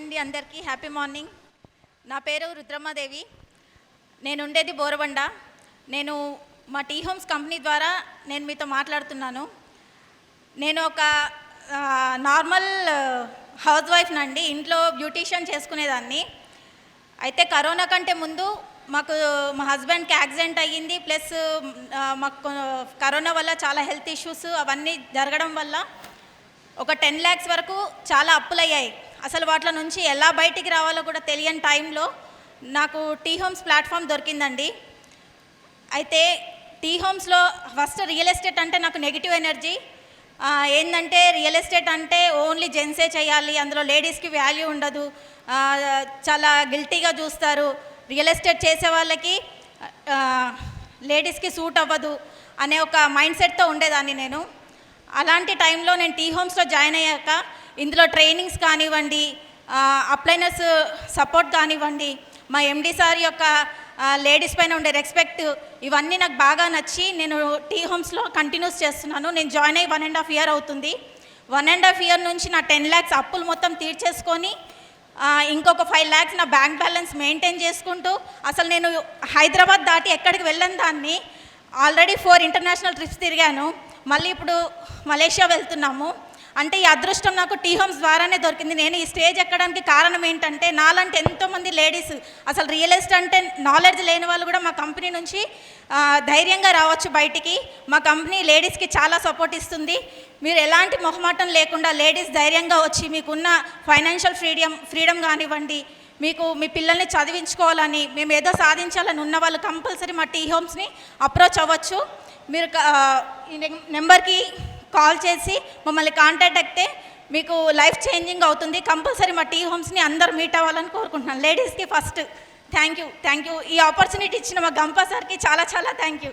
అండి, అందరికీ happy morning. నా పేరు రుద్రమ్మదేవి. నేను ఉండేది బోరబండ. నేను మా టీ హోమ్స్ కంపెనీ ద్వారా నేను మీతో మాట్లాడుతున్నాను. నేను ఒక నార్మల్ హౌస్ వైఫ్ నండి. ఇంట్లో బ్యూటీషియన్ చేసుకునేదాన్ని. అయితే కరోనా కంటే ముందు మాకు మా హస్బెండ్కి యాక్సిడెంట్ అయ్యింది. ప్లస్ మాకు కరోనా వల్ల చాలా హెల్త్ ఇష్యూస్ అవన్నీ జరగడం వల్ల ఒక 10 lakhs వరకు చాలా అప్పులయ్యాయి. అసలు వాటి నుంచి ఎలా బయటికి రావాలో కూడా తెలియని టైంలో నాకు టీ హోమ్స్ ప్లాట్ఫామ్ దొరికిందండి. అయితే టీ హోమ్స్లో ఫస్ట్ రియల్ ఎస్టేట్ అంటే నాకు నెగిటివ్ ఎనర్జీ. ఏంటంటే రియల్ ఎస్టేట్ అంటే ఓన్లీ జెంట్సే చేయాలి, అందులో లేడీస్కి వాల్యూ ఉండదు, చాలా గిల్టీగా చూస్తారు, రియల్ ఎస్టేట్ చేసే వాళ్ళకి లేడీస్కి సూట్ అవ్వదు అనే ఒక మైండ్ సెట్తో ఉండేదాన్ని నేను. అలాంటి టైంలో నేను టీ హోమ్స్లో జాయిన్ అయ్యాక ఇందులో ట్రైనింగ్స్ కానివ్వండి, అప్లైనర్స్ సపోర్ట్ కానివ్వండి, మా ఎండి సార్ యొక్క లేడీస్ పైన ఉండే రెస్పెక్ట్, ఇవన్నీ నాకు బాగా నచ్చి నేను టీ హోమ్స్లో కంటిన్యూస్ చేస్తున్నాను. నేను జాయిన్ అయ్యి 1.5 year అవుతుంది. 1.5 year నుంచి నా 10 lakhs అప్పులు మొత్తం తీర్చేసుకొని ఇంకొక 5 lakhs నా బ్యాంక్ బ్యాలెన్స్ మెయింటైన్ చేసుకుంటూ అసలు నేను హైదరాబాద్ దాటి ఎక్కడికి వెళ్ళని దాన్ని. ఆల్రెడీ 4 ఇంటర్నేషనల్ ట్రిప్స్ తిరిగాను. మళ్ళీ ఇప్పుడు మలేషియా వెళ్తున్నాము. అంటే ఈ అదృష్టం నాకు టీ హోమ్స్ ద్వారానే దొరికింది. నేను ఈ స్టేజ్ ఎక్కడానికి కారణం ఏంటంటే నాలాంటి ఎంతోమంది లేడీస్ అసలు రియల్ ఎస్టేట్ అంటే నాలెడ్జ్ లేని వాళ్ళు కూడా మా కంపెనీ నుంచి ధైర్యంగా రావచ్చు బయటికి. మా కంపెనీ లేడీస్కి చాలా సపోర్ట్ ఇస్తుంది. మీరు ఎలాంటి మొహమాటం లేకుండా లేడీస్ ధైర్యంగా వచ్చి మీకున్న ఫైనాన్షియల్ ఫ్రీడమ్ కానివ్వండి, మీకు మీ పిల్లల్ని చదివించుకోవాలని, మేము ఏదో సాధించాలని ఉన్న వాళ్ళు కంపల్సరీ మా టీ హోమ్స్ని అప్రోచ్ అవ్వచ్చు. మీరు ఈ నెంబర్కి కాల్ చేసి మమ్మల్ని కాంటాక్ట్ అయితే మీకు లైఫ్ చేంజింగ్ అవుతుంది. కంపల్సరీ మా టీ హోమ్స్ని అందరూ మీట్ అవ్వాలని కోరుకుంటున్నాను. లేడీస్కి ఫస్ట్ థ్యాంక్ యూ. ఈ ఆపర్చునిటీ ఇచ్చిన మా గంపా సార్కి చాలా చాలా థ్యాంక్ యూ.